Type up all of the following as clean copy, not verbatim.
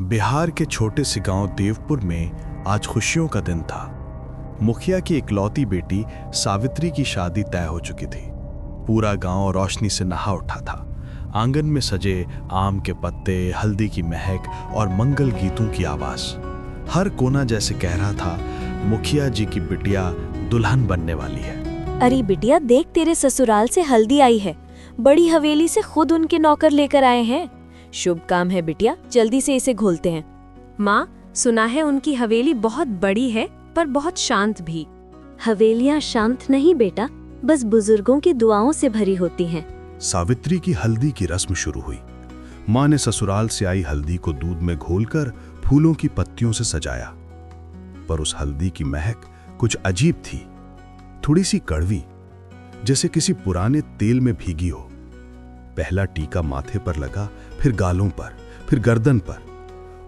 बिहार के छोटे से गांव देवपुर में आज खुशियों का दिन था। मुखिया की इकलौती बेटी सावित्री की शादी तय हो चुकी थी। पूरा गांव रोशनी से नहा उठा था। आंगन में सजे आम के पत्ते, हल्दी की महक और मंगल गीतों की आवाज। हर कोना जैसे कह रहा था, मुखिया जी की बिटिया दुल्हन बनने वाली है। अरे बिटिया देख, तेरे ससुराल से हल्दी आई है। बड़ी हवेली से खुद उनके नौकर लेकर आए हैं। शुभ काम है बिटिया, जल्दी से इसे घोलते हैं। माँ, सुना है उनकी हवेली बहुत बड़ी है पर बहुत शांत भी। हवेलियां शांत नहीं बेटा, बस बुजुर्गों की दुआओं से भरी होती हैं। सावित्री की हल्दी की रस्म शुरू हुई। माँ ने ससुराल से आई हल्दी को दूध में घोलकर फूलों की पत्तियों से सजाया। पर उस हल्दी की महक कुछ अजीब थी, थोड़ी सी कड़वी, जैसे किसी पुराने तेल में भीगी हो। पहला टीका माथे पर लगा, फिर गालों पर, फिर गर्दन पर,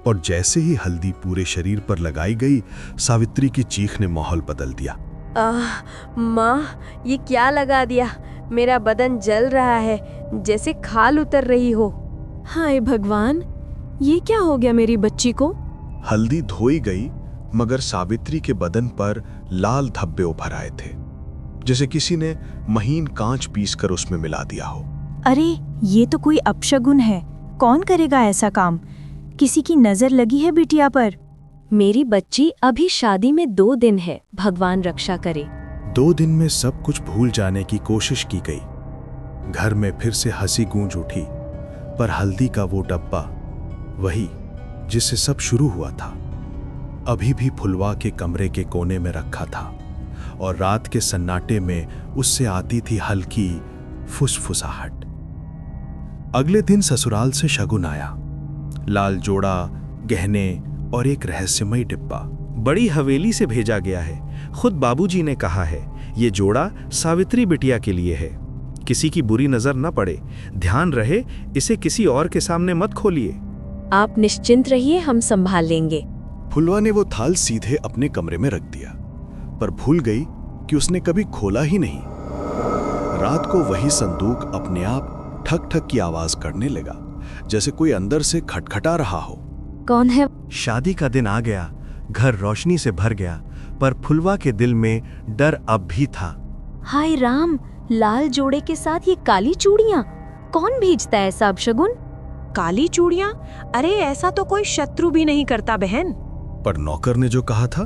और जैसे ही हल्दी पूरे शरीर पर लगाई गई, सावित्री की चीख ने माहौल बदल दिया। माँ, ये क्या लगा दिया? मेरा बदन जल रहा है, जैसे खाल उतर रही हो। हाय भगवान, ये क्या हो गया मेरी बच्ची को? हल्दी धोई गई, मगर सावित्री के बदन पर लाल धब्बे उभर आए थे, जैसे किसी ने महीन कांच पीसकर उसमें मिला दिया हो। अरे ये तो कोई अपशगुन है। कौन करेगा ऐसा काम? किसी की नजर लगी है बिटिया पर। मेरी बच्ची अभी शादी में 2 दिन है, भगवान रक्षा करे। 2 दिन में सब कुछ भूल जाने की कोशिश की गई। घर में फिर से हंसी गूंज उठी, पर हल्दी का वो डब्बा, वही जिससे सब शुरू हुआ था, अभी भी फुलवा के कमरे के कोने में रखा था, और रात के सन्नाटे में उससे आती थी हल्की फुसफुसाहट। अगले दिन ससुराल से शगुन आया। लाल जोड़ा, गहने और एक रहस्यमयी डिब्बा बड़ी हवेली से भेजा गया है। खुद बाबूजी ने कहा है, ये जोड़ा सावित्री बिटिया के लिए है। किसी की बुरी नजर न पड़े, ध्यान रहे, इसे किसी और के सामने मत खोलिए। आप निश्चिंत रहिए, हम संभाल लेंगे। फुलवा ने वो थाल सीधे अपने कमरे में रख दिया, पर भूल गई कि उसने कभी खोला ही नहीं। रात को वही संदूक अपने आप ठक ठक की आवाज करने लगा, जैसे कोई अंदर से खटखटा रहा हो। कौन है? शादी का दिन आ गया, घर रोशनी से भर गया, पर फुलवा के दिल में डर अब भी था। हाय राम, लाल जोड़े के साथ ये काली चूड़ियां, कौन भेजता है ऐसा अपशगुन? काली चूड़ियाँ? अरे ऐसा तो कोई शत्रु भी नहीं करता बहन। पर नौकर ने जो कहा था,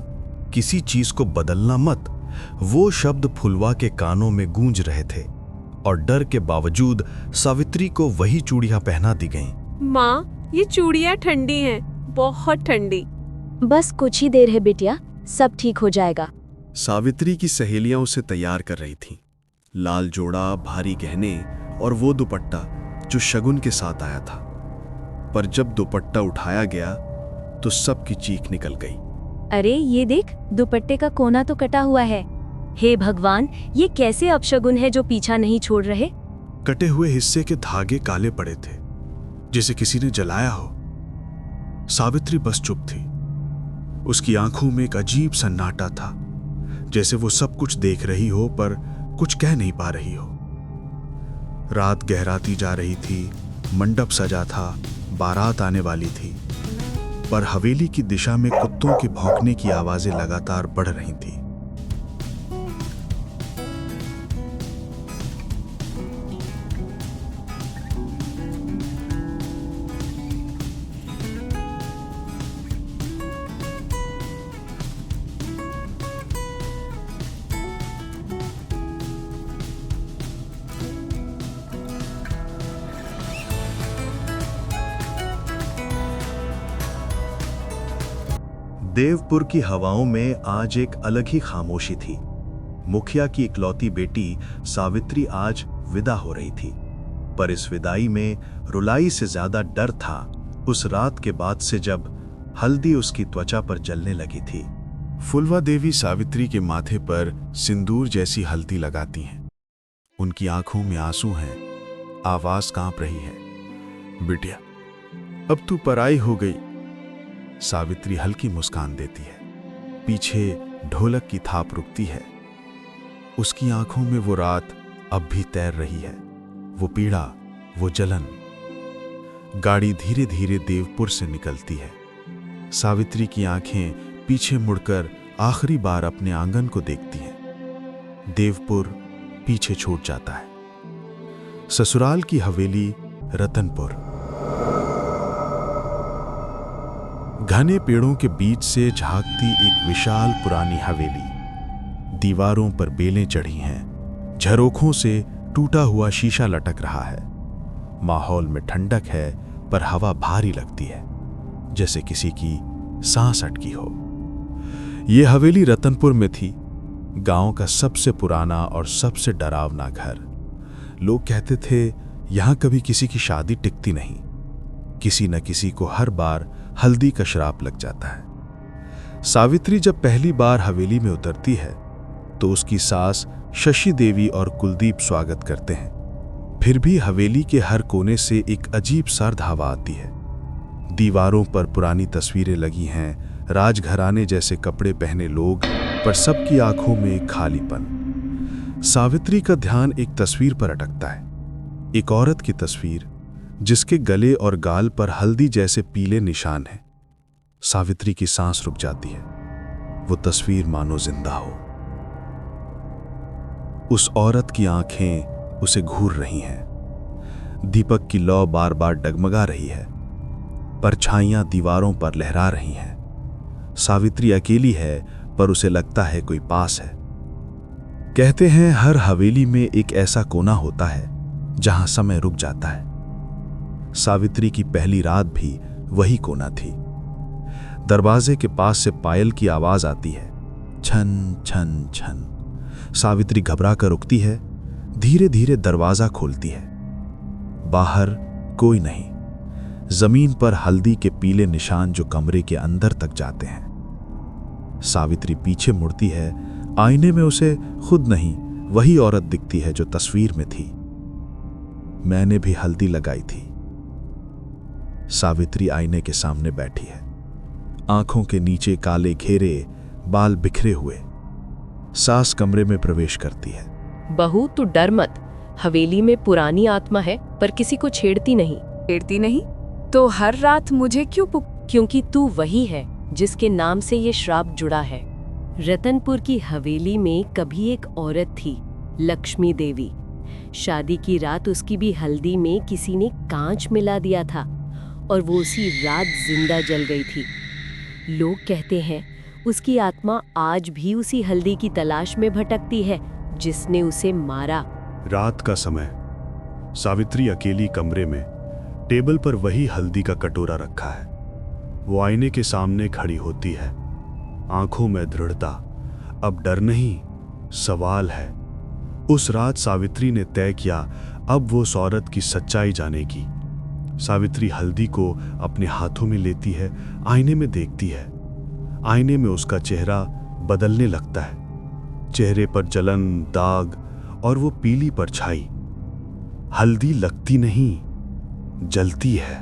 किसी चीज को बदलना मत, वो शब्द फुलवा के कानों में गूंज रहे थे, और डर के बावजूद सावित्री को वही चूड़ियां पहना दी गईं। माँ, ये चूड़ियाँ ठंडी हैं, बहुत ठंडी। बस कुछ ही देर है बिटिया, सब ठीक हो जाएगा। सावित्री की सहेलियां उसे तैयार कर रही थीं। लाल जोड़ा, भारी गहने और वो दुपट्टा जो शगुन के साथ आया था। पर जब दुपट्टा उठाया गया तो सबकी चीख निकल गई। अरे ये देख, दुपट्टे का कोना तो कटा हुआ है। हे भगवान, ये कैसे अपशगुन है जो पीछा नहीं छोड़ रहे? कटे हुए हिस्से के धागे काले पड़े थे, जैसे किसी ने जलाया हो। सावित्री बस चुप थी। उसकी आंखों में एक अजीब सन्नाटा था, जैसे वो सब कुछ देख रही हो पर कुछ कह नहीं पा रही हो। रात गहराती जा रही थी, मंडप सजा था, बारात आने वाली थी, पर हवेली की दिशा में कुत्तों के भौंकने की आवाजें लगातार बढ़ रही थी। देवपुर की हवाओं में आज एक अलग ही खामोशी थी। मुखिया की इकलौती बेटी सावित्री आज विदा हो रही थी, पर इस विदाई में रुलाई से ज्यादा डर था उस रात के बाद से जब हल्दी उसकी त्वचा पर जलने लगी थी। फुलवा देवी सावित्री के माथे पर सिंदूर जैसी हल्दी लगाती हैं। उनकी आंखों में आंसू हैं, आवाज कांप रही है। बिटिया, अब तू पराई हो गई। सावित्री हल्की मुस्कान देती है। पीछे ढोलक की थाप रुकती है। उसकी आंखों में वो रात अब भी तैर रही है, वो पीड़ा, वो जलन। गाड़ी धीरे धीरे देवपुर से निकलती है। सावित्री की आंखें पीछे मुड़कर आखिरी बार अपने आंगन को देखती हैं। देवपुर पीछे छूट जाता है। ससुराल की हवेली रतनपुर। घने पेड़ों के बीच से झांकती एक विशाल पुरानी हवेली। दीवारों पर बेलें चढ़ी हैं, झरोखों से टूटा हुआ शीशा लटक रहा है। माहौल में ठंडक है, पर हवा भारी लगती है, जैसे किसी की सांस अटकी हो। यह हवेली रतनपुर में थी, गांव का सबसे पुराना और सबसे डरावना घर। लोग कहते थे यहां कभी किसी की शादी टिकती नहीं, किसी न किसी को हर बार हल्दी का श्राप लग जाता है। सावित्री जब पहली बार हवेली में उतरती है तो उसकी सास शशि देवी और कुलदीप स्वागत करते हैं। फिर भी हवेली के हर कोने से एक अजीब सर्द हवा आती है। दीवारों पर पुरानी तस्वीरें लगी हैं, राजघराने जैसे कपड़े पहने लोग, पर सबकी आंखों में एक खालीपन। सावित्री का ध्यान एक तस्वीर पर अटकता है, एक औरत की तस्वीर जिसके गले और गाल पर हल्दी जैसे पीले निशान हैं। सावित्री की सांस रुक जाती है। वो तस्वीर मानो जिंदा हो। उस औरत की आंखें उसे घूर रही हैं। दीपक की लौ बार बार डगमगा रही है, परछाइयां दीवारों पर लहरा रही हैं। सावित्री अकेली है, पर उसे लगता है कोई पास है। कहते हैं हर हवेली में एक ऐसा कोना होता है जहां समय रुक जाता है। सावित्री की पहली रात भी वही कोना थी। दरवाजे के पास से पायल की आवाज आती है, छन छन छन। सावित्री घबरा कर रुकती है, धीरे धीरे दरवाजा खोलती है। बाहर कोई नहीं। जमीन पर हल्दी के पीले निशान जो कमरे के अंदर तक जाते हैं। सावित्री पीछे मुड़ती है। आईने में उसे खुद नहीं, वही औरत दिखती है जो तस्वीर में थी। मैंने भी हल्दी लगाई थी। सावित्री आईने के सामने बैठी है, आंखों के नीचे काले घेरे, बाल बिखरे हुए। सास कमरे में प्रवेश करती है। बहू तू डर मत, हवेली में पुरानी आत्मा है, पर किसी को छेड़ती नहीं। छेड़ती नहीं तो हर रात मुझे क्यों क्योंकि तू वही है जिसके नाम से ये श्राप जुड़ा है। रतनपुर की हवेली में कभी एक औरत थी, लक्ष्मी देवी। शादी की रात उसकी भी हल्दी में किसी ने कांच मिला दिया था और वो उसी रात जिंदा जल गई थी। लोग कहते हैं उसकी आत्मा आज भी उसी हल्दी की तलाश में भटकती है जिसने उसे मारा। रात का समय। सावित्री अकेली कमरे में, टेबल पर वही हल्दी का कटोरा रखा है। वो आईने के सामने खड़ी होती है, आंखों में दृढ़ता। अब डर नहीं, सवाल है। उस रात सावित्री ने तय किया अब वो उस औरत की सच्चाई जानेगी। सावित्री हल्दी को अपने हाथों में लेती है, आईने में देखती है। आईने में उसका चेहरा बदलने लगता है। चेहरे पर जलन, दाग और वो पीली परछाई। हल्दी लगती नहीं, जलती है।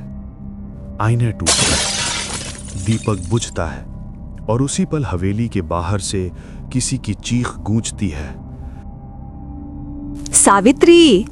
आईने टूटता है, दीपक बुझता है और उसी पल हवेली के बाहर से किसी की चीख गूंजती है, सावित्री।